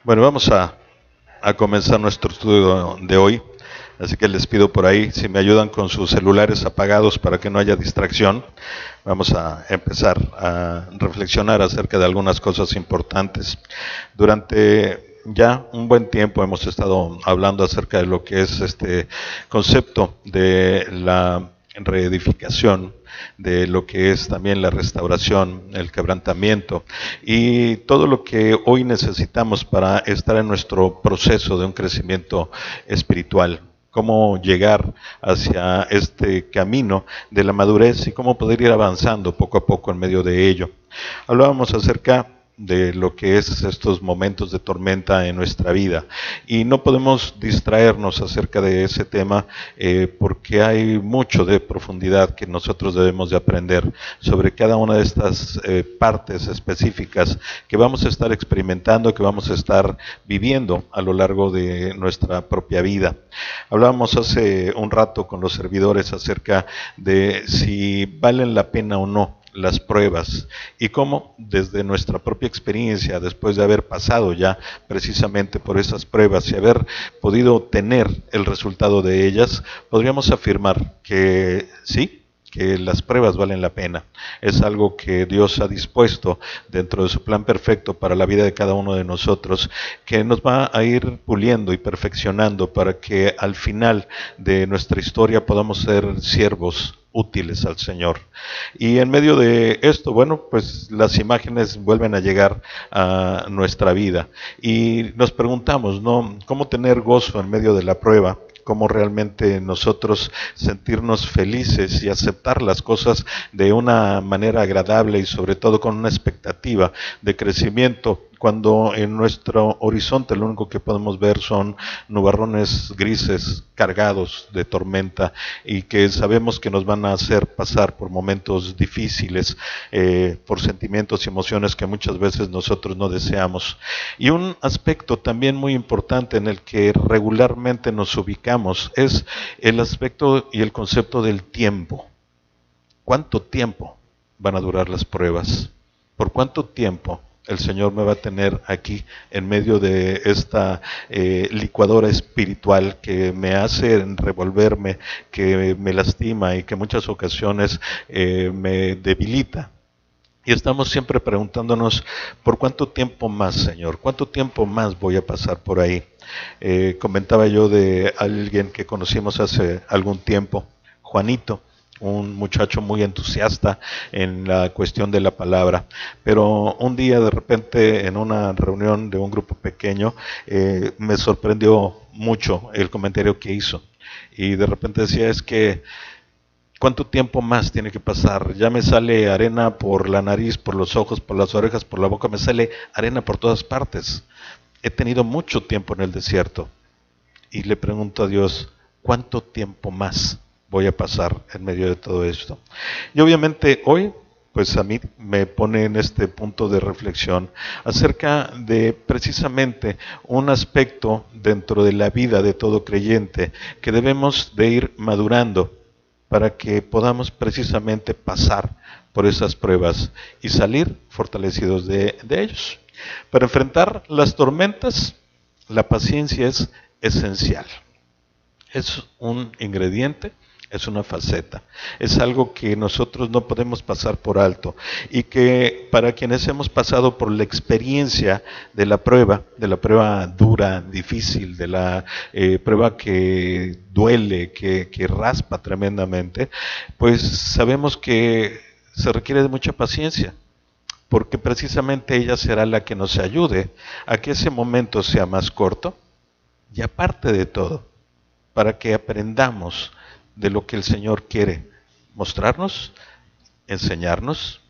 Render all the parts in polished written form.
Bueno, vamos a comenzar nuestro estudio de hoy, así que les pido por ahí si me ayudan con sus celulares apagados para que no haya distracción. Vamos a empezar a reflexionar acerca de algunas cosas importantes. Durante ya un buen tiempo hemos estado hablando acerca de lo que es este concepto de la reedificación, de lo que es también la restauración, el quebrantamiento y todo lo que hoy necesitamos para estar en nuestro proceso de un crecimiento espiritual. Cómo llegar hacia este camino de la madurez y cómo poder ir avanzando poco a poco en medio de ello. Hablábamos acerca de lo que es estos momentos de tormenta en nuestra vida y no podemos distraernos acerca de ese tema porque hay mucho de profundidad que nosotros debemos de aprender sobre cada una de estas partes específicas que vamos a estar experimentando, que vamos a estar viviendo a lo largo de nuestra propia vida. Hablábamos hace un rato con los servidores acerca de si valen la pena o no las pruebas y cómo desde nuestra propia experiencia, después de haber pasado ya precisamente por esas pruebas y haber podido tener el resultado de ellas, podríamos afirmar que sí, que las pruebas valen la pena. Es algo que Dios ha dispuesto dentro de su plan perfecto para la vida de cada uno de nosotros, que nos va a ir puliendo y perfeccionando para que al final de nuestra historia podamos ser siervos útiles al Señor. Y en medio de esto, bueno, pues las imágenes vuelven a llegar a nuestra vida y nos preguntamos, ¿no? ¿Cómo tener gozo en medio de la prueba? Cómo realmente nosotros sentirnos felices y aceptar las cosas de una manera agradable y sobre todo con una expectativa de crecimiento, cuando en nuestro horizonte lo único que podemos ver son nubarrones grises cargados de tormenta y que sabemos que nos van a hacer pasar por momentos difíciles, por sentimientos y emociones que muchas veces nosotros no deseamos. Y un aspecto también muy importante en el que regularmente nos ubicamos es el aspecto y el concepto del tiempo. ¿Cuánto tiempo van a durar las pruebas? ¿Por cuánto tiempo el Señor me va a tener aquí en medio de esta licuadora espiritual que me hace revolverme, que me lastima y que en muchas ocasiones me debilita? Y estamos siempre preguntándonos, ¿por cuánto tiempo más, Señor? ¿Cuánto tiempo más voy a pasar por ahí? Comentaba yo de alguien que conocimos hace algún tiempo, Juanito, un muchacho muy entusiasta en la cuestión de la palabra, pero un día de repente en una reunión de un grupo pequeño me sorprendió mucho el comentario que hizo y de repente decía, es que ¿cuánto tiempo más tiene que pasar? Ya me sale arena por la nariz, por los ojos, por las orejas, por la boca, me sale arena por todas partes. He tenido mucho tiempo en el desierto y le pregunto a Dios, ¿cuánto tiempo más voy a pasar en medio de todo esto? Y obviamente hoy, pues a mí me pone en este punto de reflexión acerca de precisamente un aspecto dentro de la vida de todo creyente que debemos de ir madurando para que podamos precisamente pasar por esas pruebas y salir fortalecidos de ellos. Para enfrentar las tormentas, la paciencia es esencial. Es un ingrediente, es una faceta, es algo que nosotros no podemos pasar por alto y que para quienes hemos pasado por la experiencia de la prueba dura, difícil, de la prueba que duele, que raspa tremendamente, pues sabemos que se requiere de mucha paciencia, porque precisamente ella será la que nos ayude a que ese momento sea más corto y aparte de todo, para que aprendamos de lo que el Señor quiere mostrarnos, enseñarnos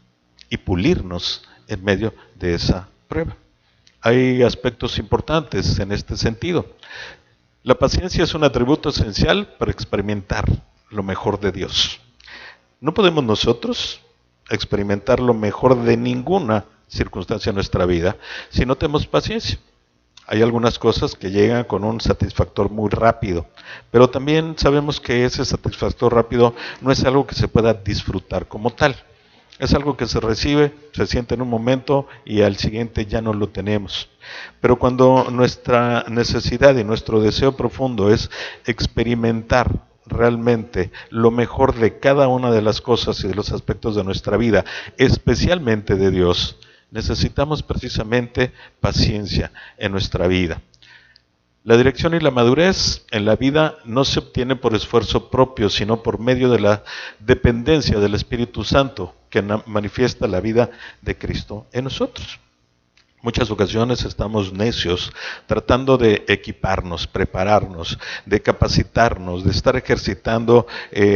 y pulirnos en medio de esa prueba. Hay aspectos importantes en este sentido. La paciencia es un atributo esencial para experimentar lo mejor de Dios. No podemos nosotros experimentar lo mejor de ninguna circunstancia en nuestra vida si no tenemos paciencia. Hay algunas cosas que llegan con un satisfactor muy rápido, pero también sabemos que ese satisfactor rápido no es algo que se pueda disfrutar como tal. Es algo que se recibe, se siente en un momento y al siguiente ya no lo tenemos. Pero cuando nuestra necesidad y nuestro deseo profundo es experimentar realmente lo mejor de cada una de las cosas y de los aspectos de nuestra vida, especialmente de Dios, necesitamos precisamente paciencia en nuestra vida. La dirección y la madurez en la vida no se obtiene por esfuerzo propio, sino por medio de la dependencia del Espíritu Santo que manifiesta la vida de Cristo en nosotros. Muchas ocasiones estamos necios tratando de equiparnos, prepararnos, de capacitarnos, de estar ejercitando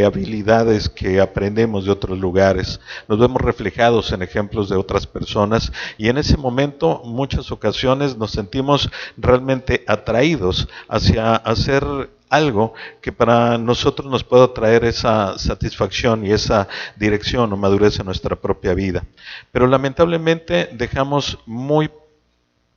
habilidades que aprendemos de otros lugares. Nos vemos reflejados en ejemplos de otras personas y en ese momento muchas ocasiones nos sentimos realmente atraídos hacia hacer algo que para nosotros nos pueda traer esa satisfacción y esa dirección o madurez en nuestra propia vida. Pero lamentablemente dejamos muy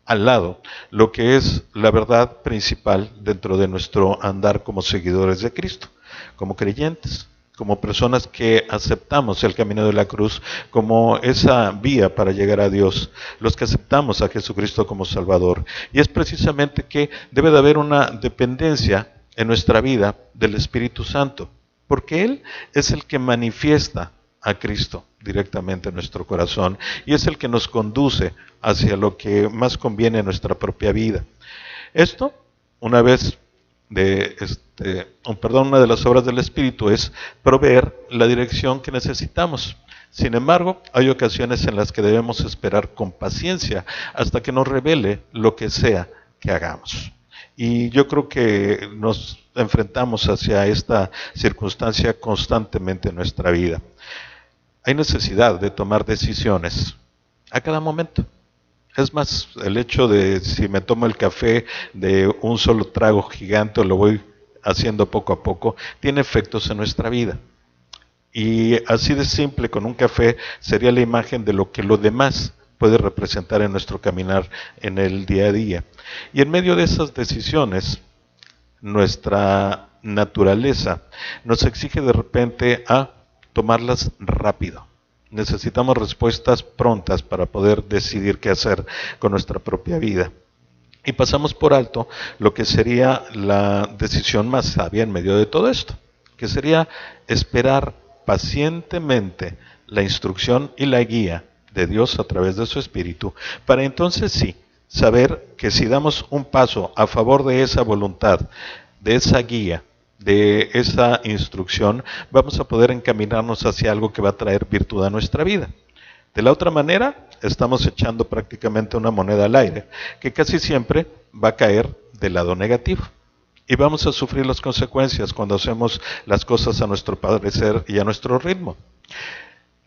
al lado lo que es la verdad principal dentro de nuestro andar como seguidores de Cristo, como creyentes, como personas que aceptamos el camino de la cruz como esa vía para llegar a Dios, los que aceptamos a Jesucristo como Salvador. Y es precisamente que debe de haber una dependencia en nuestra vida del Espíritu Santo, porque Él es el que manifiesta a Cristo directamente en nuestro corazón y es el que nos conduce hacia lo que más conviene en nuestra propia vida. Esto, una vez una de las obras del Espíritu es proveer la dirección que necesitamos. Sin embargo, hay ocasiones en las que debemos esperar con paciencia hasta que nos revele lo que sea que hagamos. Y yo creo que nos enfrentamos hacia esta circunstancia constantemente en nuestra vida. Hay necesidad de tomar decisiones a cada momento. Es más, el hecho de si me tomo el café de un solo trago gigante o lo voy haciendo poco a poco, tiene efectos en nuestra vida. Y así de simple, con un café, sería la imagen de lo que lo demás puede representar en nuestro caminar en el día a día. Y en medio de esas decisiones, nuestra naturaleza nos exige de repente a tomarlas rápido. Necesitamos respuestas prontas para poder decidir qué hacer con nuestra propia vida. Y pasamos por alto lo que sería la decisión más sabia en medio de todo esto, que sería esperar pacientemente la instrucción y la guía de Dios a través de su Espíritu, para entonces sí, saber que si damos un paso a favor de esa voluntad, de esa guía, de esa instrucción, vamos a poder encaminarnos hacia algo que va a traer virtud a nuestra vida. De la otra manera, estamos echando prácticamente una moneda al aire, que casi siempre va a caer del lado negativo. Y vamos a sufrir las consecuencias cuando hacemos las cosas a nuestro parecer y a nuestro ritmo.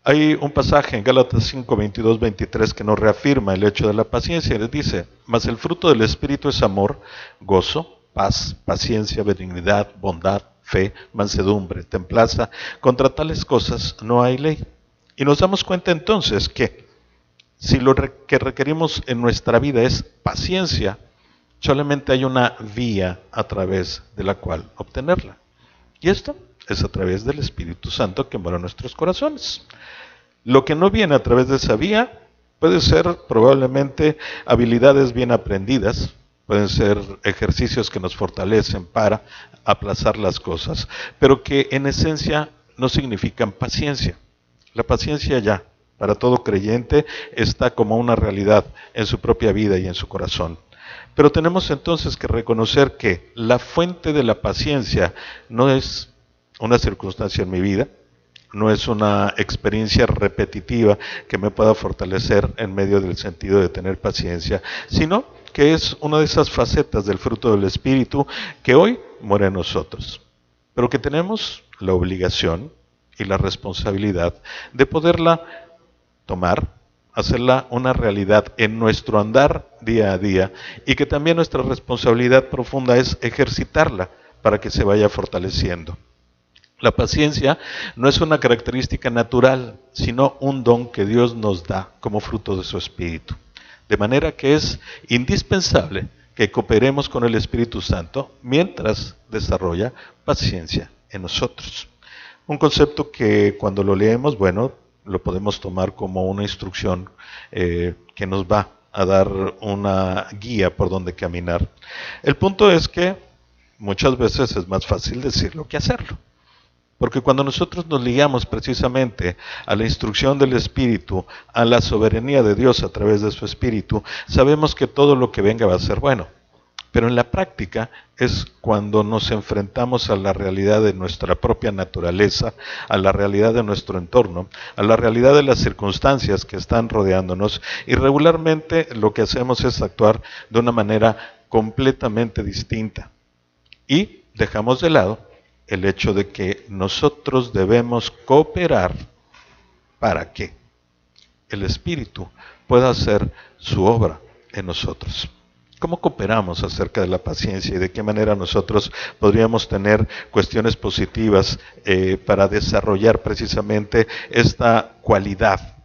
Hay un pasaje en Gálatas 5, 22, 23 que nos reafirma el hecho de la paciencia. Les dice, mas el fruto del Espíritu es amor, gozo, paz, paciencia, benignidad, bondad, fe, mansedumbre, templanza. Contra tales cosas no hay ley. Y nos damos cuenta entonces que si lo que requerimos en nuestra vida es paciencia, solamente hay una vía a través de la cual obtenerla. Y esto es a través del Espíritu Santo que mora en nuestros corazones. Lo que no viene a través de esa vía puede ser probablemente habilidades bien aprendidas, pueden ser ejercicios que nos fortalecen para aplazar las cosas, pero que en esencia no significan paciencia. La paciencia ya, para todo creyente, está como una realidad en su propia vida y en su corazón. Pero tenemos entonces que reconocer que la fuente de la paciencia no es una circunstancia en mi vida, no es una experiencia repetitiva que me pueda fortalecer en medio del sentido de tener paciencia, sino que es una de esas facetas del fruto del Espíritu que hoy mora en nosotros, pero que tenemos la obligación y la responsabilidad de poderla tomar, hacerla una realidad en nuestro andar día a día, y que también nuestra responsabilidad profunda es ejercitarla para que se vaya fortaleciendo. La paciencia no es una característica natural, sino un don que Dios nos da como fruto de su Espíritu. De manera que es indispensable que cooperemos con el Espíritu Santo mientras desarrolla paciencia en nosotros. Un concepto que cuando lo leemos, bueno, lo podemos tomar como una instrucción que nos va a dar una guía por donde caminar. El punto es que muchas veces es más fácil decirlo que hacerlo. Porque cuando nosotros nos ligamos precisamente a la instrucción del Espíritu, a la soberanía de Dios a través de su Espíritu, sabemos que todo lo que venga va a ser bueno. Pero en la práctica es cuando nos enfrentamos a la realidad de nuestra propia naturaleza, a la realidad de nuestro entorno, a la realidad de las circunstancias que están rodeándonos, y regularmente lo que hacemos es actuar de una manera completamente distinta. Y dejamos de lado el hecho de que nosotros debemos cooperar para que el Espíritu pueda hacer su obra en nosotros. ¿Cómo cooperamos acerca de la paciencia y de qué manera nosotros podríamos tener cuestiones positivas para desarrollar precisamente esta cualidad,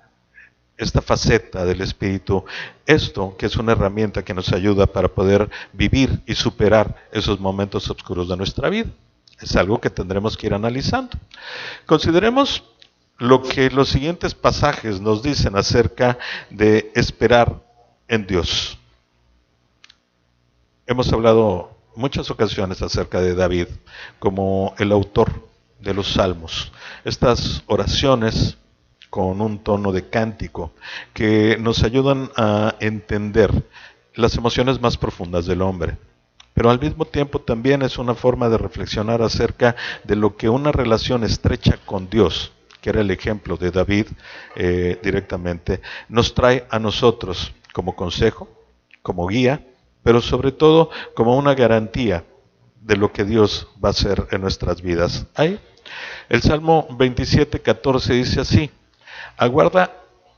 esta faceta del Espíritu? Esto que es una herramienta que nos ayuda para poder vivir y superar esos momentos oscuros de nuestra vida. Es algo que tendremos que ir analizando. Consideremos lo que los siguientes pasajes nos dicen acerca de esperar en Dios. Hemos hablado muchas ocasiones acerca de David como el autor de los salmos. Estas oraciones con un tono de cántico que nos ayudan a entender las emociones más profundas del hombre. Pero al mismo tiempo también es una forma de reflexionar acerca de lo que una relación estrecha con Dios, que era el ejemplo de David directamente, nos trae a nosotros como consejo, como guía, pero sobre todo como una garantía de lo que Dios va a hacer en nuestras vidas. Ahí, el Salmo 27:14 dice así: aguarda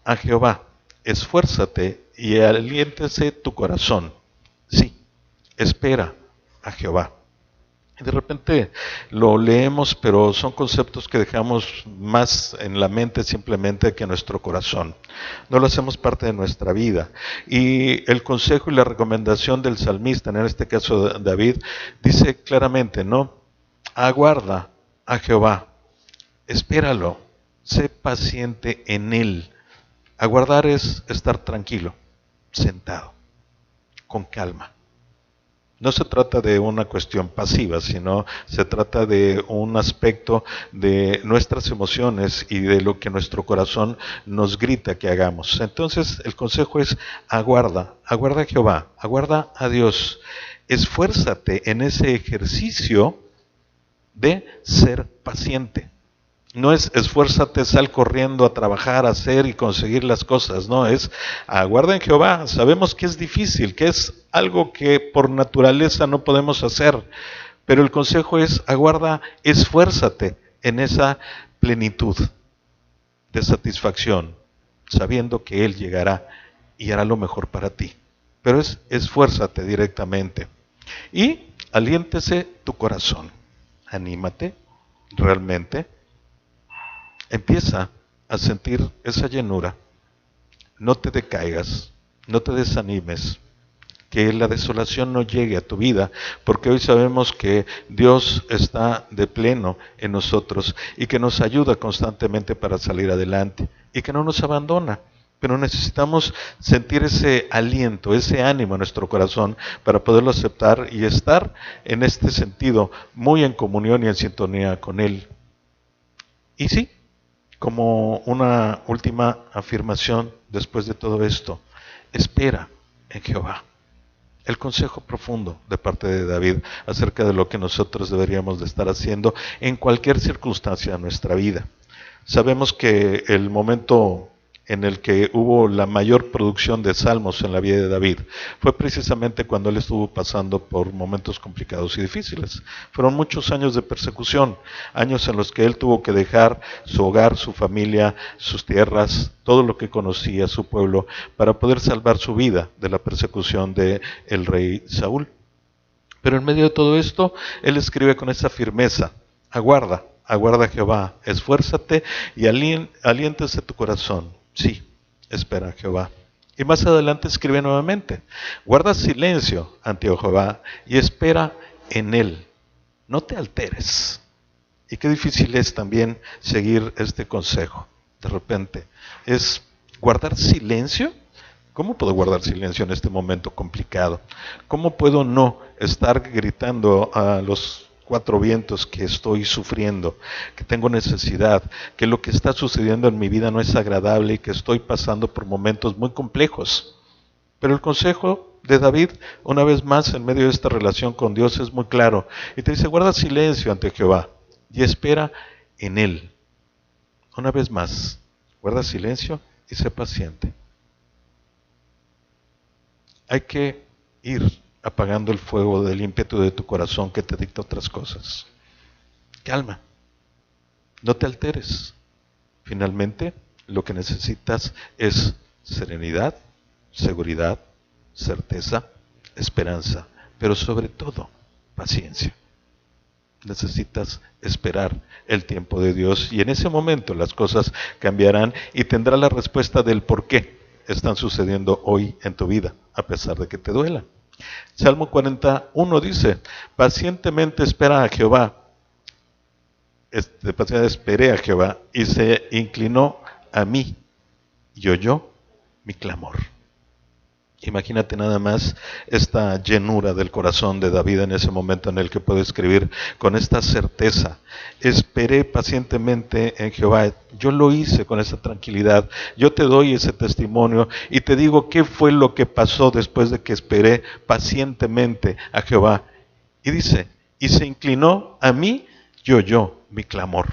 a Jehová, esfuérzate y aliéntese tu corazón. Sí, espera a Jehová. Y de repente lo leemos, pero son conceptos que dejamos más en la mente simplemente que en nuestro corazón. No lo hacemos parte de nuestra vida. Y el consejo y la recomendación del salmista, en este caso David, dice claramente, ¿no? Aguarda a Jehová, espéralo, sé paciente en él. Aguardar es estar tranquilo, sentado, con calma. No se trata de una cuestión pasiva, sino se trata de un aspecto de nuestras emociones y de lo que nuestro corazón nos grita que hagamos. Entonces el consejo es aguarda a Jehová, aguarda a Dios. Esfuérzate en ese ejercicio de ser paciente. No es esfuérzate, sal corriendo a trabajar, a hacer y conseguir las cosas. No, es aguarda en Jehová. Sabemos que es difícil, que es algo que por naturaleza no podemos hacer. Pero el consejo es aguarda, esfuérzate en esa plenitud de satisfacción, sabiendo que Él llegará y hará lo mejor para ti. Pero es esfuérzate directamente. Y aliéntese tu corazón. Anímate realmente. Empieza a sentir esa llenura. No te decaigas, no te desanimes, que la desolación no llegue a tu vida, porque hoy sabemos que Dios está de pleno en nosotros y que nos ayuda constantemente para salir adelante y que no nos abandona. Pero necesitamos sentir ese aliento, ese ánimo en nuestro corazón para poderlo aceptar y estar en este sentido muy en comunión y en sintonía con Él. Y sí, como una última afirmación después de todo esto, espera en Jehová. El consejo profundo de parte de David acerca de lo que nosotros deberíamos de estar haciendo en cualquier circunstancia de nuestra vida. Sabemos que el momento en el que hubo la mayor producción de salmos en la vida de David fue precisamente cuando él estuvo pasando por momentos complicados y difíciles. Fueron muchos años de persecución, años en los que él tuvo que dejar su hogar, su familia, sus tierras, todo lo que conocía, su pueblo, para poder salvar su vida de la persecución del rey Saúl. Pero en medio de todo esto, él escribe con esa firmeza: aguarda a Jehová, esfuérzate y aliéntese tu corazón. Sí, espera a Jehová. Y más adelante escribe nuevamente: guarda silencio ante Jehová y espera en él. No te alteres. Y qué difícil es también seguir este consejo. de repente, es guardar silencio. ¿Cómo puedo guardar silencio en este momento complicado? ¿Cómo puedo no estar gritando a los cuatro vientos que estoy sufriendo, que tengo necesidad, que lo que está sucediendo en mi vida no es agradable y que estoy pasando por momentos muy complejos? Pero el consejo de David, una vez más, en medio de esta relación con Dios, es muy claro. Y te dice, guarda silencio ante Jehová y espera en Él. Una vez más, guarda silencio y sé paciente. Hay que ir apagando el fuego del ímpetu de tu corazón que te dicta otras cosas. Calma, no te alteres. Finalmente, lo que necesitas es serenidad, seguridad, certeza, esperanza, pero sobre todo, paciencia. Necesitas esperar el tiempo de Dios y en ese momento las cosas cambiarán y tendrás la respuesta del por qué están sucediendo hoy en tu vida, a pesar de que te duela. Salmo 41 dice, pacientemente espera a Jehová, pacientemente esperé a Jehová y se inclinó a mí y oyó mi clamor. Imagínate nada más esta llenura del corazón de David en ese momento en el que puede escribir con esta certeza. Esperé pacientemente en Jehová. Yo lo hice con esa tranquilidad. Yo te doy ese testimonio y te digo qué fue lo que pasó después de que esperé pacientemente a Jehová. Y dice, y se inclinó a mí y oyó mi clamor.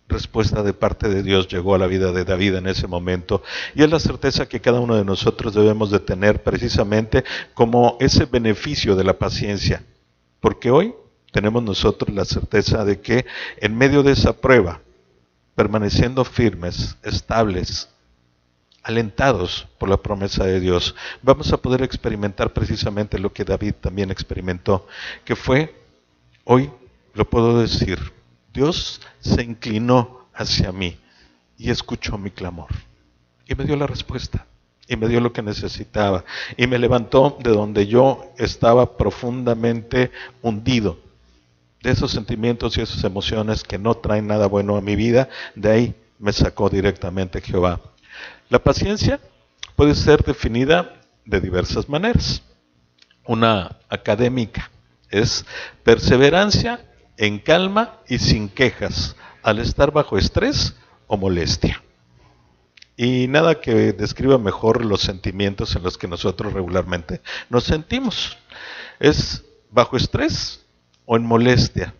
Respuesta de parte de Dios llegó a la vida de David en ese momento y es la certeza que cada uno de nosotros debemos de tener precisamente como ese beneficio de la paciencia, porque hoy tenemos nosotros la certeza de que en medio de esa prueba, permaneciendo firmes, estables, alentados por la promesa de Dios, vamos a poder experimentar precisamente lo que David también experimentó, que fue, hoy lo puedo decir, Dios se inclinó hacia mí y escuchó mi clamor. Y me dio la respuesta. Y me dio lo que necesitaba. Y me levantó de donde yo estaba profundamente hundido. De esos sentimientos y esas emociones que no traen nada bueno a mi vida, de ahí me sacó directamente Jehová. La paciencia puede ser definida de diversas maneras. Una académica es perseverancia en calma y sin quejas, al estar bajo estrés o molestia. Y nada que describa mejor los sentimientos en los que nosotros regularmente nos sentimos. Es bajo estrés o en molestia.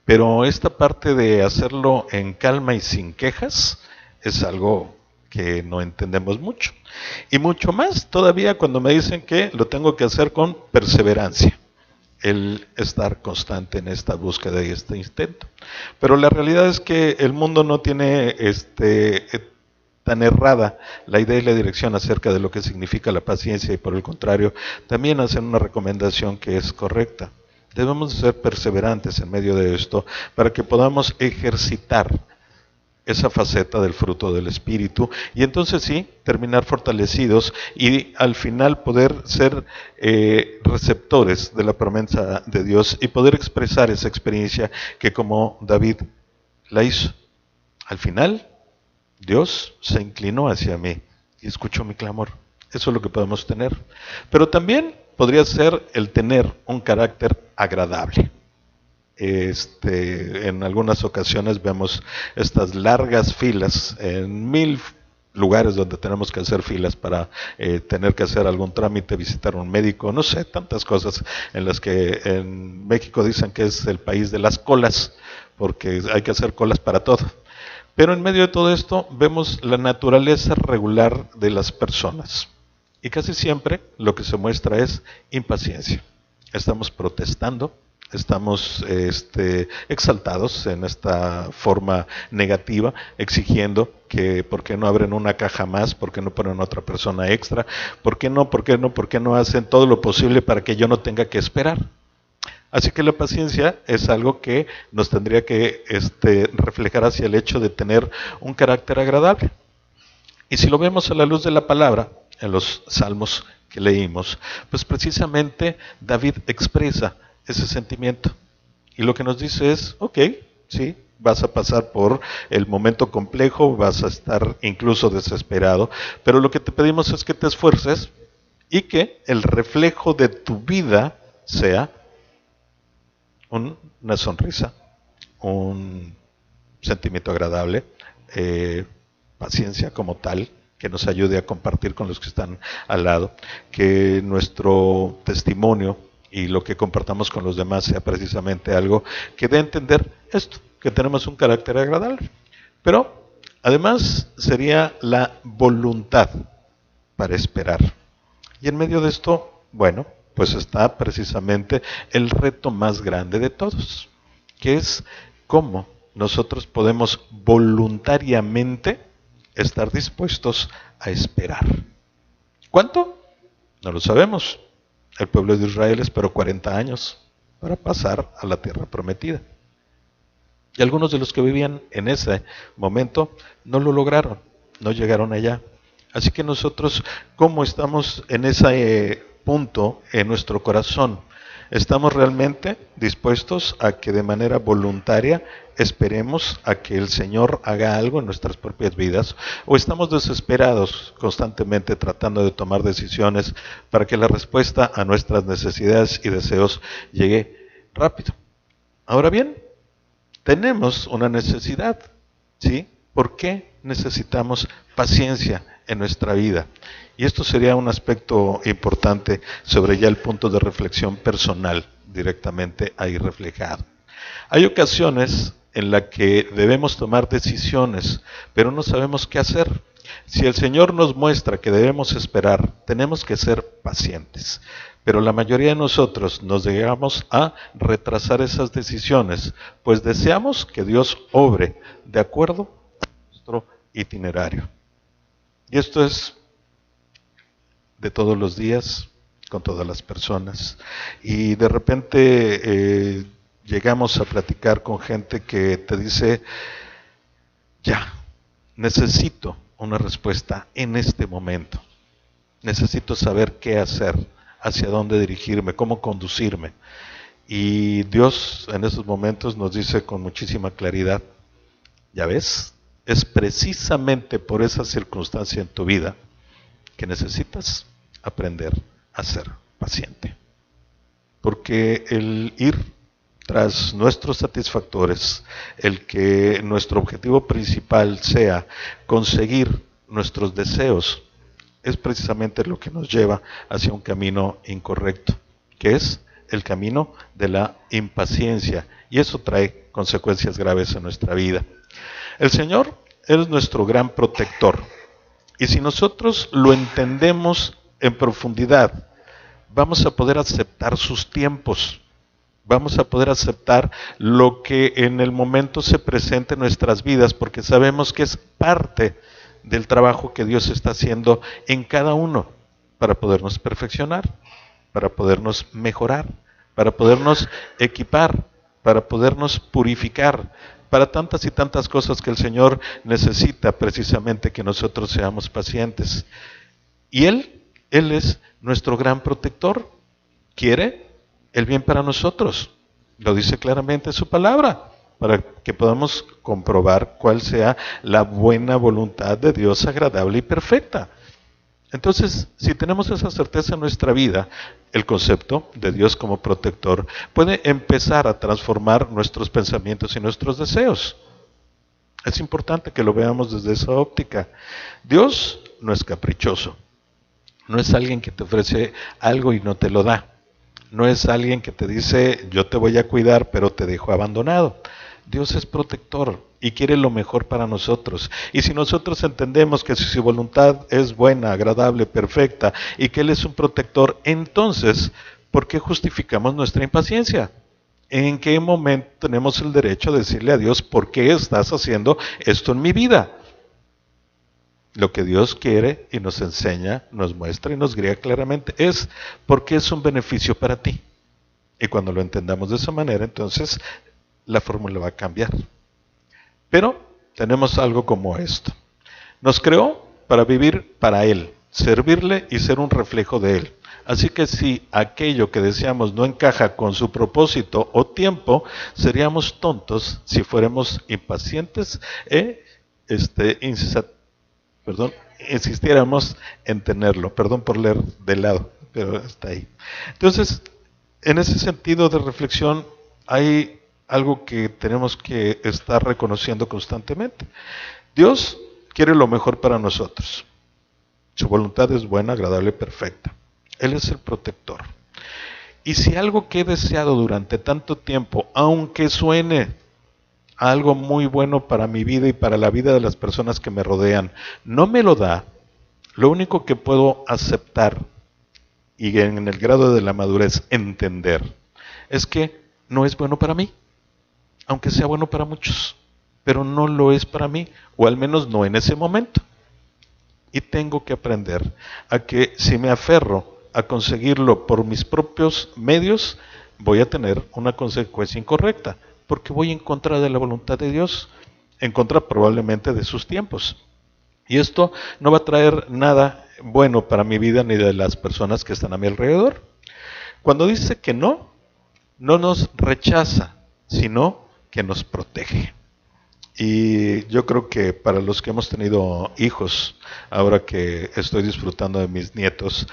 Pero esta parte de hacerlo en calma y sin quejas es algo que no entendemos mucho. Y mucho más todavía cuando me dicen que lo tengo que hacer con perseverancia. El estar constante en esta búsqueda y este intento. Pero la realidad es que el mundo no tiene tan errada la idea y la dirección acerca de lo que significa la paciencia y por el contrario, también hacen una recomendación que es correcta. Debemos ser perseverantes en medio de esto para que podamos ejercitar esa faceta del fruto del Espíritu y entonces sí, terminar fortalecidos y al final poder ser receptores de la promesa de Dios y poder expresar esa experiencia que como David la hizo. Al final, Dios se inclinó hacia mí y escuchó mi clamor. Eso es lo que podemos tener. Pero también podría ser el tener un carácter agradable. En algunas ocasiones vemos estas largas filas en 1000 lugares donde tenemos que hacer filas para tener que hacer algún trámite, visitar un médico, no sé, tantas cosas en las que en México dicen que es el país de las colas, porque hay que hacer colas para todo. Pero en medio de todo esto vemos la naturaleza regular de las personas y casi siempre lo que se muestra es impaciencia. Estamos protestando. Estamos exaltados en esta forma negativa, exigiendo que por qué no abren una caja más, por qué no ponen otra persona extra, por qué no hacen todo lo posible para que yo no tenga que esperar. Así que la paciencia es algo que nos tendría que reflejar hacia el hecho de tener un carácter agradable. Y si lo vemos a la luz de la palabra, en los salmos que leímos, pues precisamente David expresa ese sentimiento. Y lo que nos dice es, ok, sí, vas a pasar por el momento complejo, vas a estar incluso desesperado, pero lo que te pedimos es que te esfuerces y que el reflejo de tu vida sea una sonrisa, un sentimiento agradable, paciencia como tal, que nos ayude a compartir con los que están al lado, que nuestro testimonio y lo que compartamos con los demás sea precisamente algo que dé a entender esto, que tenemos un carácter agradable. Pero además sería la voluntad para esperar. Y en medio de esto, bueno, pues está precisamente el reto más grande de todos, que es cómo nosotros podemos voluntariamente estar dispuestos a esperar. ¿Cuánto? No lo sabemos. El pueblo de Israel esperó 40 años para pasar a la tierra prometida. Y algunos de los que vivían en ese momento no lo lograron, no llegaron allá. Así que nosotros, ¿cómo estamos en ese punto en nuestro corazón? ¿Estamos realmente dispuestos a que de manera voluntaria esperemos a que el Señor haga algo en nuestras propias vidas? ¿O estamos desesperados constantemente tratando de tomar decisiones para que la respuesta a nuestras necesidades y deseos llegue rápido? Ahora bien, tenemos una necesidad, ¿sí? ¿Por qué necesitamos paciencia en nuestra vida? Y esto sería un aspecto importante sobre ya el punto de reflexión personal directamente ahí reflejado. Hay ocasiones en las que debemos tomar decisiones, pero no sabemos qué hacer. Si el Señor nos muestra que debemos esperar, tenemos que ser pacientes. Pero la mayoría de nosotros nos llegamos a retrasar esas decisiones, pues deseamos que Dios obre de acuerdo a nuestro itinerario. Y esto es de todos los días, con todas las personas. Y de repente llegamos a platicar con gente que te dice, ya, necesito una respuesta en este momento. Necesito saber qué hacer, hacia dónde dirigirme, cómo conducirme. Y Dios en esos momentos nos dice con muchísima claridad, ya ves, es precisamente por esa circunstancia en tu vida que necesitas aprender a ser paciente. Porque el ir tras nuestros satisfactores, el que nuestro objetivo principal sea conseguir nuestros deseos, es precisamente lo que nos lleva hacia un camino incorrecto, que es el camino de la impaciencia, y eso trae consecuencias graves en nuestra vida. El Señor es nuestro gran protector, y si nosotros lo entendemos en profundidad, vamos a poder aceptar sus tiempos, vamos a poder aceptar lo que en el momento se presente en nuestras vidas, porque sabemos que es parte del trabajo que Dios está haciendo en cada uno para podernos perfeccionar, para podernos mejorar, para podernos equipar, para podernos purificar, para tantas y tantas cosas que el Señor necesita precisamente que nosotros seamos pacientes. Y Él es nuestro gran protector, quiere el bien para nosotros, lo dice claramente en su palabra, para que podamos comprobar cuál sea la buena voluntad de Dios agradable y perfecta. Entonces, si tenemos esa certeza en nuestra vida, el concepto de Dios como protector puede empezar a transformar nuestros pensamientos y nuestros deseos. Es importante que lo veamos desde esa óptica. Dios no es caprichoso, no es alguien que te ofrece algo y no te lo da. No es alguien que te dice, yo te voy a cuidar, pero te dejo abandonado. Dios es protector y quiere lo mejor para nosotros. Y si nosotros entendemos que su voluntad es buena, agradable, perfecta, y que Él es un protector, entonces, ¿por qué justificamos nuestra impaciencia? ¿En qué momento tenemos el derecho de decirle a Dios, ¿por qué estás haciendo esto en mi vida? Lo que Dios quiere y nos enseña, nos muestra y nos guía claramente es porque es un beneficio para ti. Y cuando lo entendamos de esa manera, entonces la fórmula va a cambiar. Pero tenemos algo como esto. Nos creó para vivir para Él, servirle y ser un reflejo de Él. Así que si aquello que deseamos no encaja con su propósito o tiempo, seríamos tontos si fuéramos impacientes e perdón, insistiéramos en tenerlo. Perdón por leer de lado, pero está ahí. Entonces, en ese sentido de reflexión, hay algo que tenemos que estar reconociendo constantemente. Dios quiere lo mejor para nosotros. Su voluntad es buena, agradable y perfecta. Él es el protector. Y si algo que he deseado durante tanto tiempo, aunque suene a algo muy bueno para mi vida y para la vida de las personas que me rodean, no me lo da, lo único que puedo aceptar y en el grado de la madurez entender es que no es bueno para mí, aunque sea bueno para muchos, pero no lo es para mí, o al menos no en ese momento. Y tengo que aprender a que si me aferro a conseguirlo por mis propios medios, voy a tener una consecuencia incorrecta, porque voy en contra de la voluntad de Dios, en contra probablemente de sus tiempos. Y esto no va a traer nada bueno para mi vida ni de las personas que están a mi alrededor. Cuando dice que no, no nos rechaza, sino que nos protege. Y yo creo que para los que hemos tenido hijos, ahora que estoy disfrutando de mis nietos,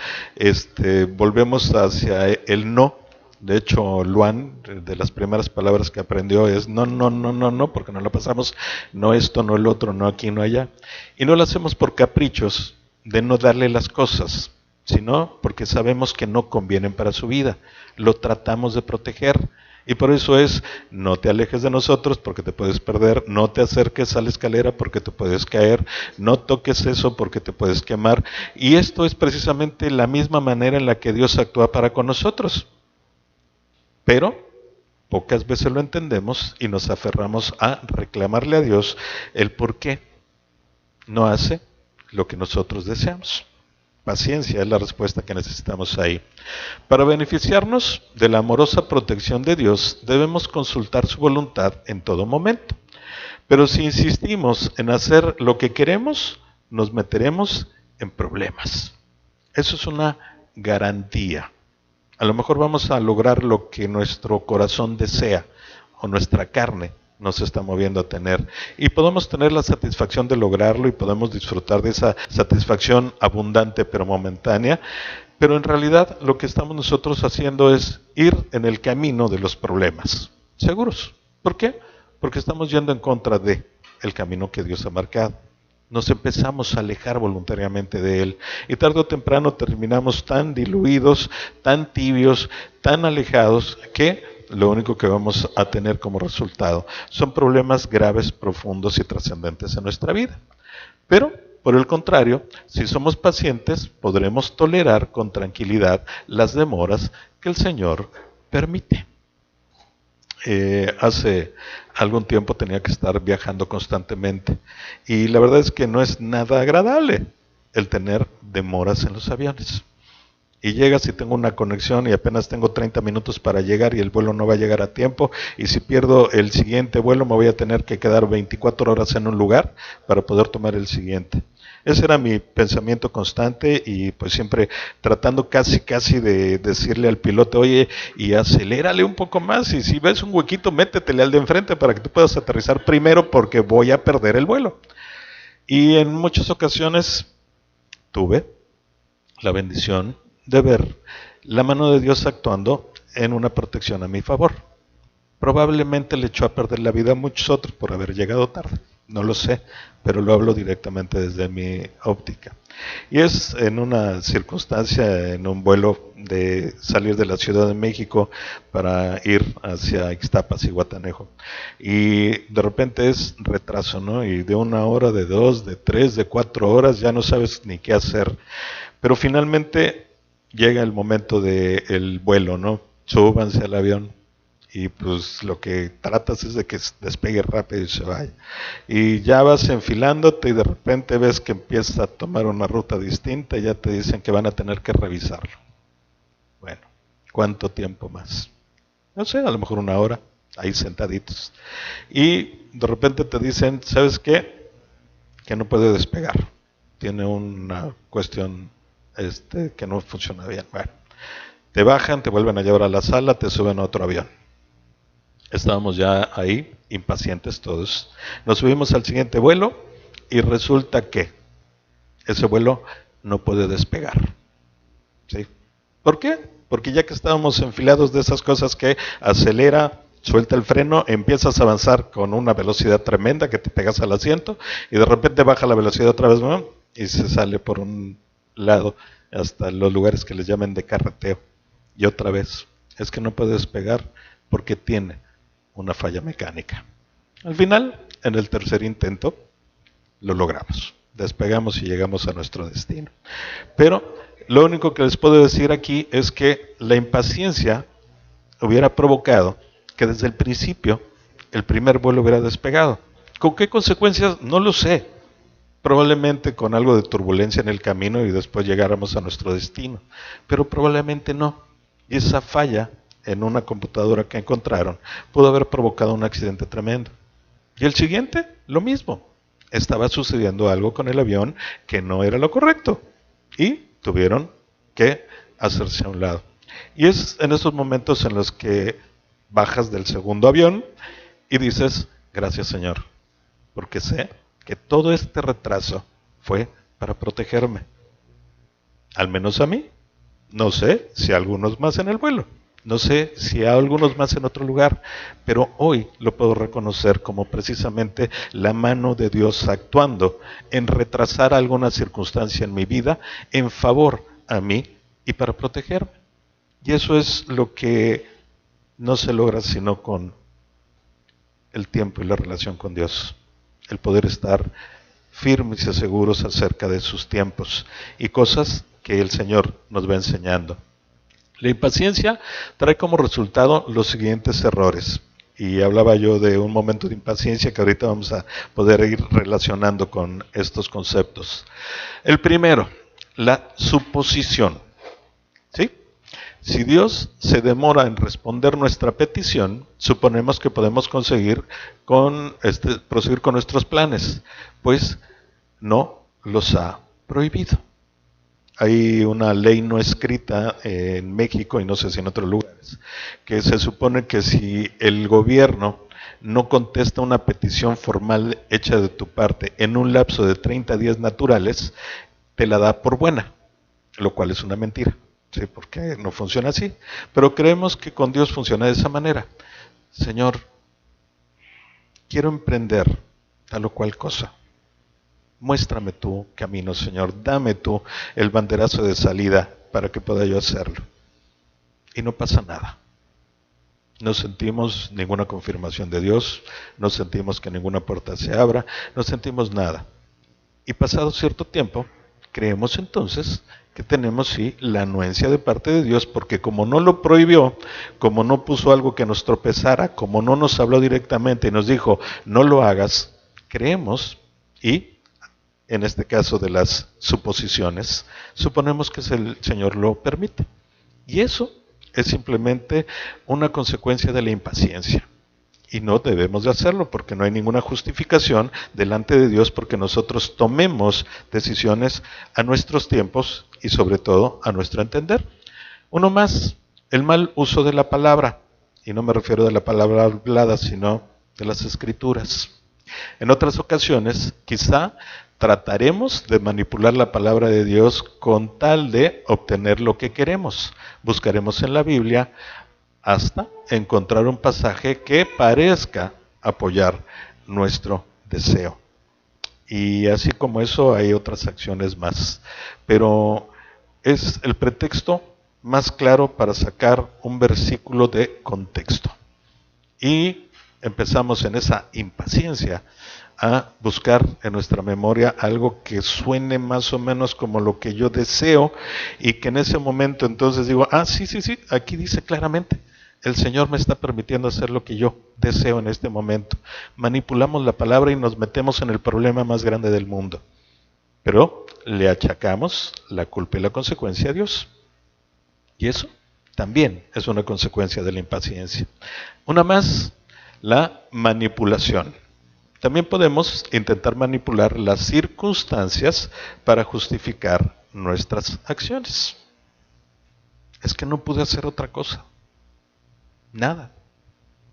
volvemos hacia el no. De hecho, Luan, de las primeras palabras que aprendió es no, no, no, no, no, porque no la pasamos, no esto, no el otro, no aquí, no allá. Y no lo hacemos por caprichos de no darle las cosas, sino porque sabemos que no convienen para su vida. Lo tratamos de proteger. Y por eso es, no te alejes de nosotros porque te puedes perder, no te acerques a la escalera porque te puedes caer, no toques eso porque te puedes quemar. Y esto es precisamente la misma manera en la que Dios actúa para con nosotros. Pero pocas veces lo entendemos y nos aferramos a reclamarle a Dios el por qué no hace lo que nosotros deseamos. Paciencia es la respuesta que necesitamos ahí. Para beneficiarnos de la amorosa protección de Dios, debemos consultar su voluntad en todo momento. Pero si insistimos en hacer lo que queremos, nos meteremos en problemas. Eso es una garantía. A lo mejor vamos a lograr lo que nuestro corazón desea o nuestra carne nos está moviendo a tener. Y podemos tener la satisfacción de lograrlo y podemos disfrutar de esa satisfacción abundante pero momentánea. Pero en realidad lo que estamos nosotros haciendo es ir en el camino de los problemas. ¿Seguros? ¿Por qué? Porque estamos yendo en contra de el camino que Dios ha marcado. Nos empezamos a alejar voluntariamente de Él. Y tarde o temprano terminamos tan diluidos, tan tibios, tan alejados que lo único que vamos a tener como resultado son problemas graves, profundos y trascendentes en nuestra vida. Pero, por el contrario, si somos pacientes, podremos tolerar con tranquilidad las demoras que el Señor permite. Hace algún tiempo tenía que estar viajando constantemente y la verdad es que no es nada agradable el tener demoras en los aviones. Y llegas y tengo una conexión y apenas tengo 30 minutos para llegar y el vuelo no va a llegar a tiempo, y si pierdo el siguiente vuelo me voy a tener que quedar 24 horas en un lugar para poder tomar el siguiente. Ese era mi pensamiento constante y pues siempre tratando casi de decirle al piloto, oye, y acelérale un poco más y si ves un huequito métetele al de enfrente para que tú puedas aterrizar primero porque voy a perder el vuelo. Y en muchas ocasiones tuve la bendición de ver la mano de Dios actuando en una protección a mi favor. Probablemente le echó a perder la vida a muchos otros por haber llegado tarde. No lo sé, pero lo hablo directamente desde mi óptica. Y es en una circunstancia, en un vuelo de salir de la Ciudad de México para ir hacia Ixtapas y Guatanejo. Y de repente es retraso, ¿no? Y de 1 hora, de 2, de 3, de 4 horas, ya no sabes ni qué hacer. Pero finalmente llega el momento del vuelo, ¿no? Súbanse al avión. Y pues lo que tratas es de que despegue rápido y se vaya. Y ya vas enfilándote y de repente ves que empieza a tomar una ruta distinta y ya te dicen que van a tener que revisarlo. Bueno, ¿cuánto tiempo más? No sé, a lo mejor 1 hora, ahí sentaditos. Y de repente te dicen, ¿sabes qué? Que no puede despegar. Tiene una cuestión que no funciona bien. Bueno, Te bajan, te vuelven a llevar a la sala, te suben a otro avión. Estábamos ya ahí, impacientes todos. Nos subimos al siguiente vuelo y resulta que ese vuelo no puede despegar. ¿Sí? ¿Por qué? Porque ya que estábamos enfilados de esas cosas que acelera, suelta el freno, empiezas a avanzar con una velocidad tremenda que te pegas al asiento y de repente baja la velocidad otra vez, ¿no? Y se sale por un lado hasta los lugares que les llaman de carreteo. Y otra vez, es que no puede despegar porque tiene una falla mecánica. Al final, en el tercer intento, lo logramos. Despegamos y llegamos a nuestro destino. Pero lo único que les puedo decir aquí es que la impaciencia hubiera provocado que desde el principio el primer vuelo hubiera despegado. ¿Con qué consecuencias? No lo sé. Probablemente con algo de turbulencia en el camino y después llegáramos a nuestro destino. Pero probablemente no. Y esa falla en una computadora que encontraron pudo haber provocado un accidente tremendo. Y el siguiente, lo mismo. Estaba sucediendo algo con el avión que no era lo correcto. Y tuvieron que hacerse a un lado. Y es en esos momentos en los que bajas del segundo avión y dices, gracias Señor, porque sé que todo este retraso fue para protegerme. Al menos a mí. No sé si a algunos más en el vuelo. No sé si a algunos más en otro lugar, pero hoy lo puedo reconocer como precisamente la mano de Dios actuando en retrasar alguna circunstancia en mi vida en favor a mí y para protegerme. Y eso es lo que no se logra sino con el tiempo y la relación con Dios. El poder estar firmes y seguros acerca de sus tiempos y cosas que el Señor nos va enseñando. La impaciencia trae como resultado los siguientes errores. Y hablaba yo de un momento de impaciencia que ahorita vamos a poder ir relacionando con estos conceptos. El primero, la suposición. ¿Sí? Si Dios se demora en responder nuestra petición, suponemos que podemos proseguir con nuestros planes, pues no los ha prohibido. Hay una ley no escrita en México y no sé si en otros lugares, que se supone que si el gobierno no contesta una petición formal hecha de tu parte en un lapso de 30 días naturales, te la da por buena, lo cual es una mentira, ¿sí? Porque no funciona así. Pero creemos que con Dios funciona de esa manera. Señor, quiero emprender tal o cual cosa. Muéstrame tu camino, Señor. Dame tú el banderazo de salida para que pueda yo hacerlo. Y no pasa nada. No sentimos ninguna confirmación de Dios, no sentimos que ninguna puerta se abra, no sentimos nada. Y pasado cierto tiempo, creemos entonces que tenemos sí la anuencia de parte de Dios, porque como no lo prohibió, como no puso algo que nos tropezara, como no nos habló directamente y nos dijo, no lo hagas, creemos y en este caso de las suposiciones, suponemos que el Señor lo permite. Y eso es simplemente una consecuencia de la impaciencia. Y no debemos de hacerlo porque no hay ninguna justificación delante de Dios porque nosotros tomemos decisiones a nuestros tiempos y sobre todo a nuestro entender. Uno más, el mal uso de la palabra. Y no me refiero de la palabra hablada, sino de las escrituras. En otras ocasiones, quizá trataremos de manipular la palabra de Dios con tal de obtener lo que queremos. Buscaremos en la Biblia hasta encontrar un pasaje que parezca apoyar nuestro deseo. Y así como eso hay otras acciones más. Pero es el pretexto más claro para sacar un versículo de contexto. Y empezamos en esa impaciencia a buscar en nuestra memoria algo que suene más o menos como lo que yo deseo y que en ese momento entonces digo, sí, aquí dice claramente, el Señor me está permitiendo hacer lo que yo deseo en este momento. Manipulamos la palabra y nos metemos en el problema más grande del mundo. Pero le achacamos la culpa y la consecuencia a Dios. Y eso también es una consecuencia de la impaciencia. Una más, la manipulación. También podemos intentar manipular las circunstancias para justificar nuestras acciones. es que no pude hacer otra cosa. Nada.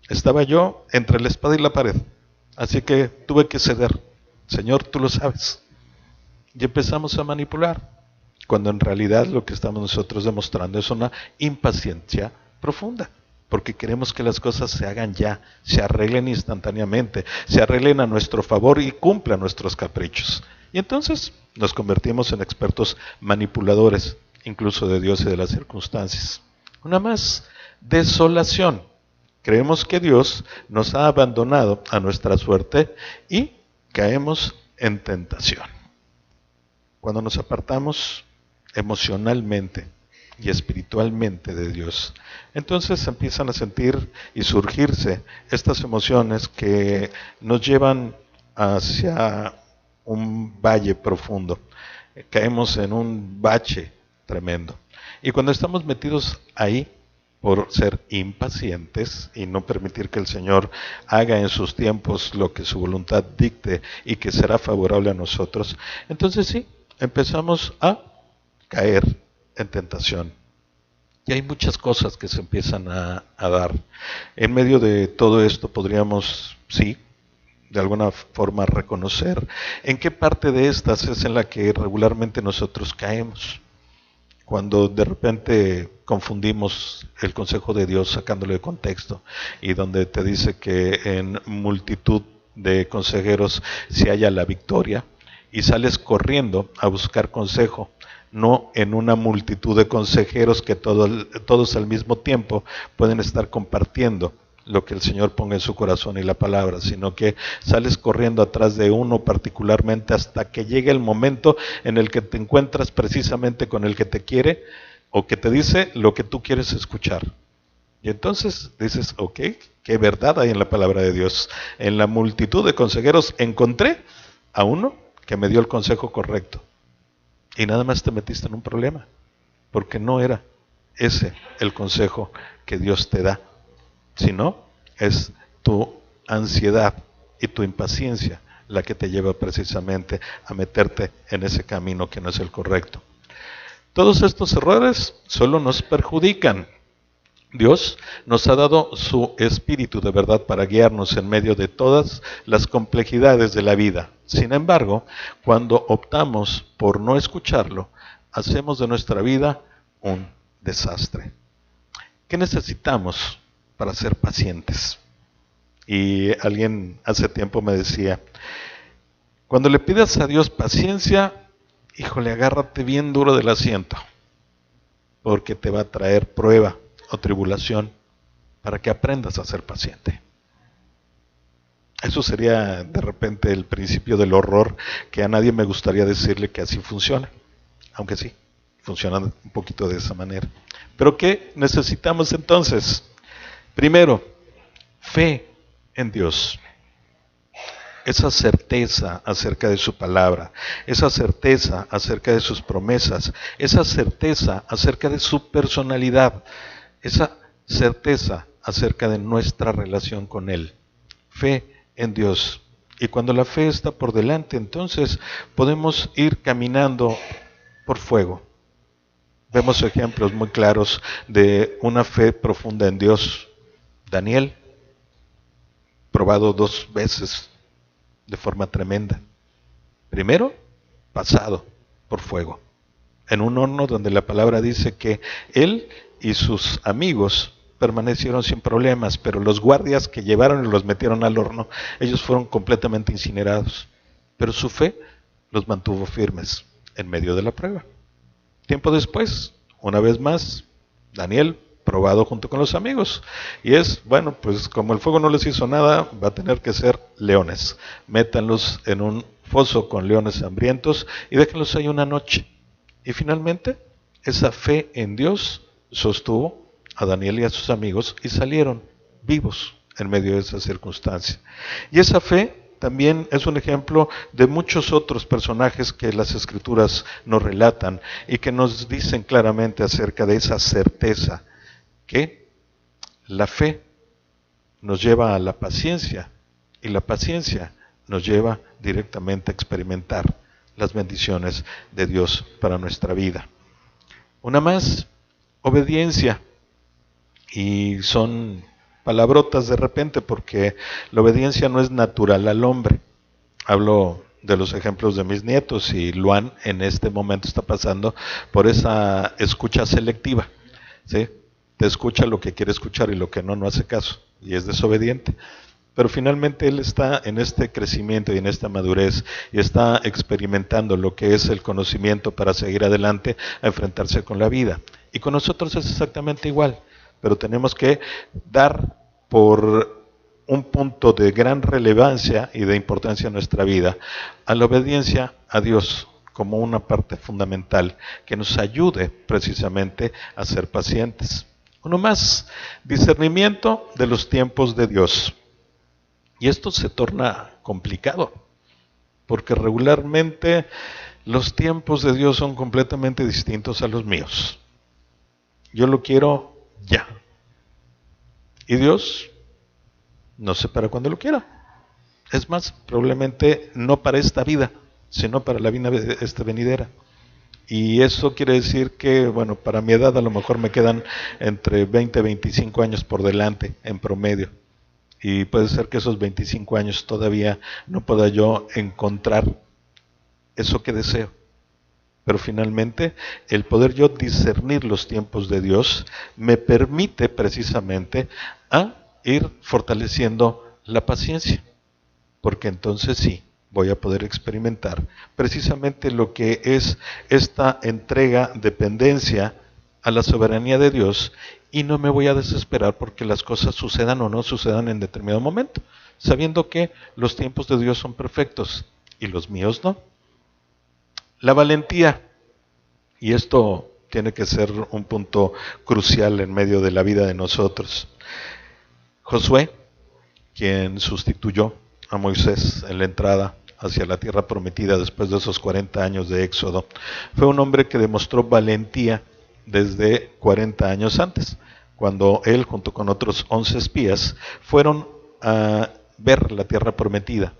Estaba yo entre la espada y la pared. Así que tuve que ceder. Señor, tú lo sabes. Y empezamos a manipular, cuando en realidad lo que estamos nosotros demostrando es una impaciencia profunda, porque queremos que las cosas se hagan ya, se arreglen instantáneamente, se arreglen a nuestro favor y cumplan nuestros caprichos. Y entonces nos convertimos en expertos manipuladores, incluso de Dios y de las circunstancias. Una más, desolación. Creemos que Dios nos ha abandonado a nuestra suerte y caemos en tentación. Cuando nos apartamos emocionalmente y espiritualmente de Dios, entonces empiezan a sentir y surgirse estas emociones que nos llevan hacia un valle profundo. Caemos en un bache tremendo. Y cuando estamos metidos ahí, por ser impacientes y no permitir que el Señor haga en sus tiempos lo que su voluntad dicte y que será favorable a nosotros, entonces sí, empezamos a caer en tentación. Y hay muchas cosas que se empiezan a dar. En medio de todo esto podríamos, sí, de alguna forma reconocer en qué parte de estas es en la que regularmente nosotros caemos. Cuando de repente confundimos el consejo de Dios sacándolo de contexto y donde te dice que en multitud de consejeros se halla la victoria y sales corriendo a buscar consejo, no en una multitud de consejeros que todos al mismo tiempo pueden estar compartiendo lo que el Señor ponga en su corazón y la palabra, sino que sales corriendo atrás de uno particularmente hasta que llegue el momento en el que te encuentras precisamente con el que te quiere o que te dice lo que tú quieres escuchar. Y entonces dices, ok, qué verdad hay en la palabra de Dios. En la multitud de consejeros encontré a uno que me dio el consejo correcto. Y nada más te metiste en un problema, porque no era ese el consejo que Dios te da, sino es tu ansiedad y tu impaciencia la que te lleva precisamente a meterte en ese camino que no es el correcto. Todos estos errores solo nos perjudican. Dios nos ha dado su espíritu de verdad para guiarnos en medio de todas las complejidades de la vida. Sin embargo, cuando optamos por no escucharlo, hacemos de nuestra vida un desastre. ¿Qué necesitamos para ser pacientes? Y alguien hace tiempo me decía, cuando le pidas a Dios paciencia, híjole, agárrate bien duro del asiento, porque te va a traer prueba o tribulación para que aprendas a ser paciente. Eso sería de repente el principio del horror, que a nadie me gustaría decirle que así funciona, aunque sí, funciona un poquito de esa manera. Pero ¿qué necesitamos entonces? Primero, fe en Dios. Esa certeza acerca de su palabra, esa certeza acerca de sus promesas, esa certeza acerca de su personalidad, esa certeza acerca de nuestra relación con Él. Fe en Dios. Y cuando la fe está por delante, entonces podemos ir caminando por fuego. Vemos ejemplos muy claros de una fe profunda en Dios. Daniel, probado 2 veces de forma tremenda. Primero, pasado por fuego, en un horno donde la palabra dice que él y sus amigos permanecieron sin problemas, pero los guardias que llevaron y los metieron al horno, ellos fueron completamente incinerados. Pero su fe los mantuvo firmes en medio de la prueba. Tiempo después, una vez más, Daniel, probado junto con los amigos. Y es, bueno, pues como el fuego no les hizo nada, va a tener que ser leones. Métanlos en un foso con leones hambrientos y déjenlos ahí una noche. Y finalmente, esa fe en Dios sostuvo a Daniel y a sus amigos y salieron vivos en medio de esa circunstancia. Y esa fe también es un ejemplo de muchos otros personajes que las Escrituras nos relatan y que nos dicen claramente acerca de esa certeza que la fe nos lleva a la paciencia y la paciencia nos lleva directamente a experimentar las bendiciones de Dios para nuestra vida. Una más, obediencia. Y son palabrotas de repente porque la obediencia no es natural al hombre. Hablo de los ejemplos de mis nietos y Luan en este momento está pasando por esa escucha selectiva, ¿sí? Te escucha lo que quiere escuchar y lo que no hace caso y es desobediente. Pero finalmente él está en este crecimiento y en esta madurez y está experimentando lo que es el conocimiento para seguir adelante a enfrentarse con la vida. Y con nosotros es exactamente igual, pero tenemos que dar por un punto de gran relevancia y de importancia en nuestra vida a la obediencia a Dios como una parte fundamental que nos ayude precisamente a ser pacientes. Uno más, discernimiento de los tiempos de Dios. Y esto se torna complicado, porque regularmente los tiempos de Dios son completamente distintos a los míos. Yo lo quiero ya. Y Dios, no sé para cuándo lo quiera. Es más, probablemente no para esta vida, sino para la vida venidera. Y eso quiere decir que, bueno, para mi edad a lo mejor me quedan entre 20 y 25 años por delante en promedio. Y puede ser que esos 25 años todavía no pueda yo encontrar eso que deseo. Pero finalmente, el poder yo discernir los tiempos de Dios me permite precisamente a ir fortaleciendo la paciencia. Porque entonces sí, voy a poder experimentar precisamente lo que es esta entrega, dependencia a la soberanía de Dios, y no me voy a desesperar porque las cosas sucedan o no sucedan en determinado momento, sabiendo que los tiempos de Dios son perfectos y los míos no. La valentía, y esto tiene que ser un punto crucial en medio de la vida de nosotros. Josué, quien sustituyó a Moisés en la entrada hacia la tierra prometida después de esos 40 años de éxodo, fue un hombre que demostró valentía desde 40 años antes, cuando él junto con otros 11 espías fueron a ver la tierra prometida,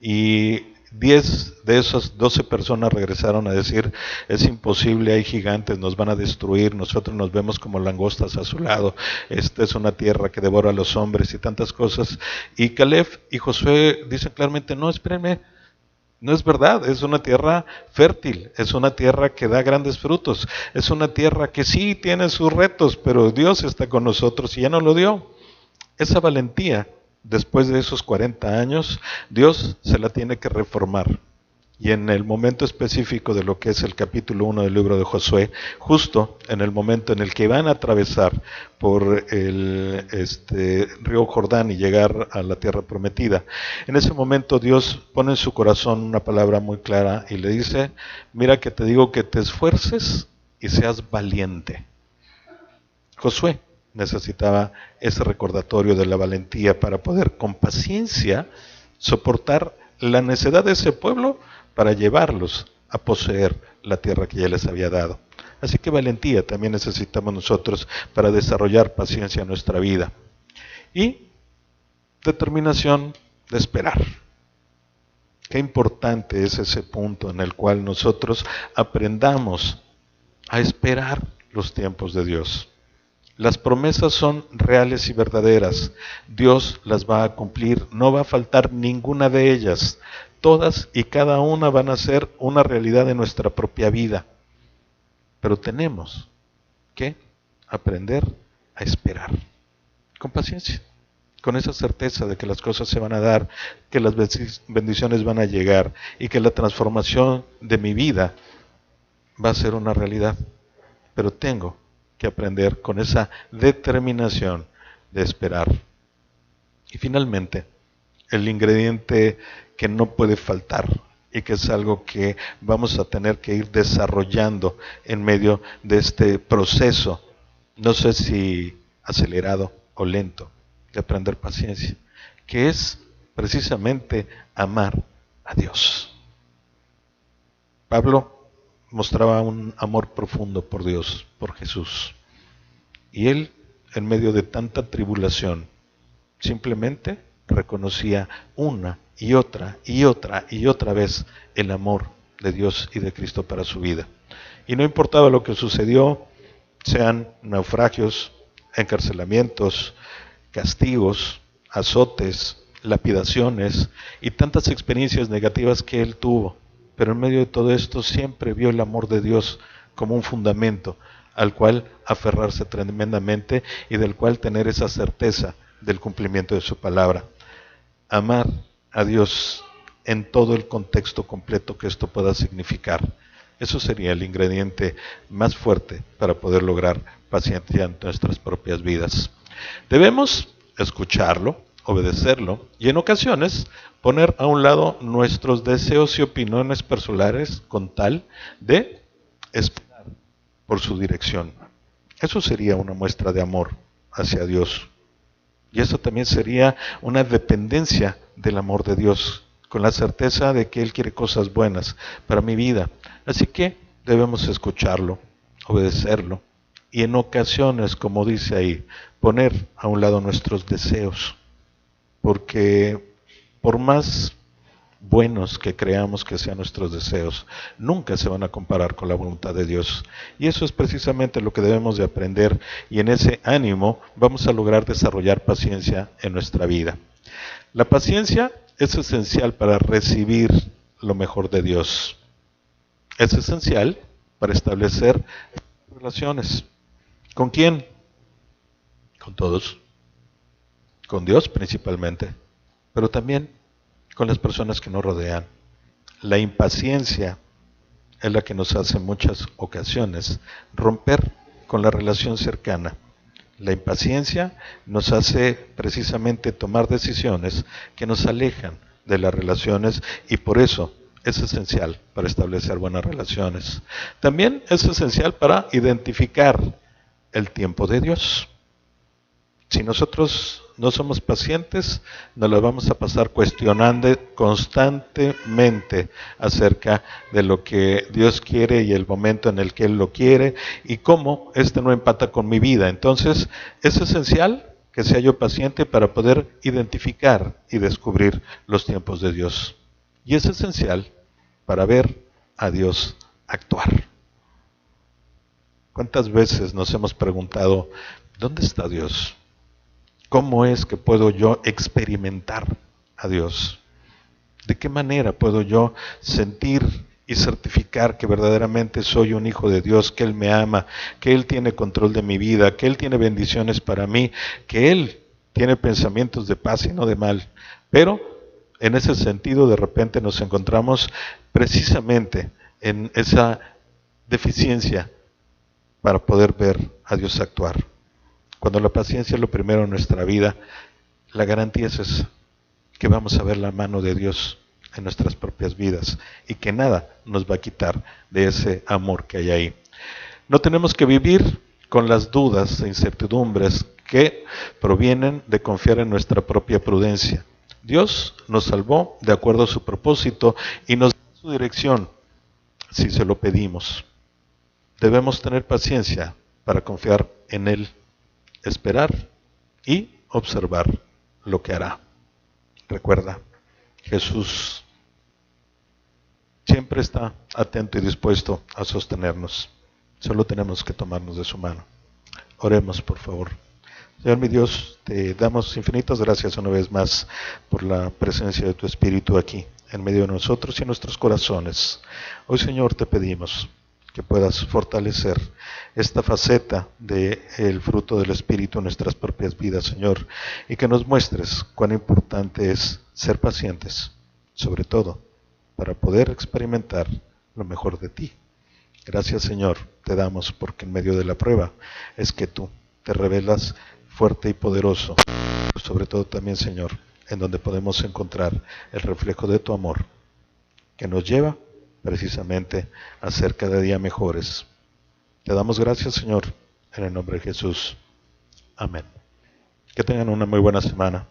y 10 de esas 12 personas regresaron a decir: es imposible, hay gigantes, nos van a destruir, nosotros nos vemos como langostas a su lado, esta es una tierra que devora a los hombres y tantas cosas. Y Caleb y Josué dicen claramente: no, espérenme, no es verdad, es una tierra fértil, es una tierra que da grandes frutos, es una tierra que sí tiene sus retos, pero Dios está con nosotros y ya nos lo dio. Esa valentía, después de esos 40 años, Dios se la tiene que reformar. Y en el momento específico de lo que es el capítulo 1 del libro de Josué, justo en el momento en el que van a atravesar por el río Jordán y llegar a la tierra prometida, en ese momento Dios pone en su corazón una palabra muy clara y le dice: mira que te digo que te esfuerces y seas valiente. Josué necesitaba ese recordatorio de la valentía para poder con paciencia soportar la necedad de ese pueblo para llevarlos a poseer la tierra que ya les había dado. Así que valentía también necesitamos nosotros para desarrollar paciencia en nuestra vida. Y determinación de esperar. Qué importante es ese punto en el cual nosotros aprendamos a esperar los tiempos de Dios. Las promesas son reales y verdaderas. Dios las va a cumplir, no va a faltar ninguna de ellas. Todas y cada una van a ser una realidad de nuestra propia vida. Pero tenemos que aprender a esperar con paciencia, con esa certeza de que las cosas se van a dar, que las bendiciones van a llegar y que la transformación de mi vida va a ser una realidad. Pero tengo que aprender con esa determinación de esperar. Y finalmente, el ingrediente que no puede faltar y que es algo que vamos a tener que ir desarrollando en medio de este proceso, no sé si acelerado o lento, de aprender paciencia, que es precisamente amar a Dios. Pablo mostraba un amor profundo por Dios, por Jesús. Y él, en medio de tanta tribulación, simplemente reconocía una y otra y otra y otra vez el amor de Dios y de Cristo para su vida. Y no importaba lo que sucedió, sean naufragios, encarcelamientos, castigos, azotes, lapidaciones y tantas experiencias negativas que él tuvo. Pero en medio de todo esto siempre vio el amor de Dios como un fundamento al cual aferrarse tremendamente y del cual tener esa certeza del cumplimiento de su palabra. Amar a Dios en todo el contexto completo que esto pueda significar. Eso sería el ingrediente más fuerte para poder lograr paciencia en nuestras propias vidas. Debemos escucharlo, obedecerlo y en ocasiones poner a un lado nuestros deseos y opiniones personales con tal de esperar por su dirección. Eso sería una muestra de amor hacia Dios. Y eso también sería una dependencia del amor de Dios, con la certeza de que Él quiere cosas buenas para mi vida. Así que debemos escucharlo, obedecerlo y en ocasiones, como dice ahí, poner a un lado nuestros deseos. Porque por más buenos que creamos que sean nuestros deseos, nunca se van a comparar con la voluntad de Dios. Y eso es precisamente lo que debemos de aprender y en ese ánimo vamos a lograr desarrollar paciencia en nuestra vida. La paciencia es esencial para recibir lo mejor de Dios. Es esencial para establecer relaciones. ¿Con quién? Con todos. Con Dios principalmente, pero también con las personas que nos rodean. La impaciencia es la que nos hace en muchas ocasiones romper con la relación cercana. La impaciencia nos hace precisamente tomar decisiones que nos alejan de las relaciones y por eso es esencial para establecer buenas relaciones. También es esencial para identificar el tiempo de Dios. Si nosotros no somos pacientes, nos lo vamos a pasar cuestionando constantemente acerca de lo que Dios quiere y el momento en el que Él lo quiere y cómo este no empata con mi vida. Entonces, es esencial que sea yo paciente para poder identificar y descubrir los tiempos de Dios. Y es esencial para ver a Dios actuar. ¿Cuántas veces nos hemos preguntado, ¿dónde está Dios? ¿Cómo es que puedo yo experimentar a Dios? ¿De qué manera puedo yo sentir y certificar que verdaderamente soy un hijo de Dios, que Él me ama, que Él tiene control de mi vida, que Él tiene bendiciones para mí, que Él tiene pensamientos de paz y no de mal? Pero en ese sentido de repente nos encontramos precisamente en esa deficiencia para poder ver a Dios actuar. Cuando la paciencia es lo primero en nuestra vida, la garantía es esa, que vamos a ver la mano de Dios en nuestras propias vidas y que nada nos va a quitar de ese amor que hay ahí. No tenemos que vivir con las dudas e incertidumbres que provienen de confiar en nuestra propia prudencia. Dios nos salvó de acuerdo a su propósito y nos da su dirección si se lo pedimos. Debemos tener paciencia para confiar en Él, esperar y observar lo que hará. Recuerda, Jesús siempre está atento y dispuesto a sostenernos. Solo tenemos que tomarnos de su mano. Oremos, por favor. Señor mi Dios, te damos infinitas gracias una vez más por la presencia de tu Espíritu aquí, en medio de nosotros y en nuestros corazones. Hoy, Señor, te pedimos que puedas fortalecer esta faceta del fruto del Espíritu en nuestras propias vidas, Señor, y que nos muestres cuán importante es ser pacientes, sobre todo para poder experimentar lo mejor de ti. Gracias, Señor, te damos porque en medio de la prueba es que tú te revelas fuerte y poderoso, pero sobre todo también, Señor, en donde podemos encontrar el reflejo de tu amor que nos lleva precisamente a ser cada día mejores. Te damos gracias, Señor, en el nombre de Jesús. Amén. Que tengan una muy buena semana.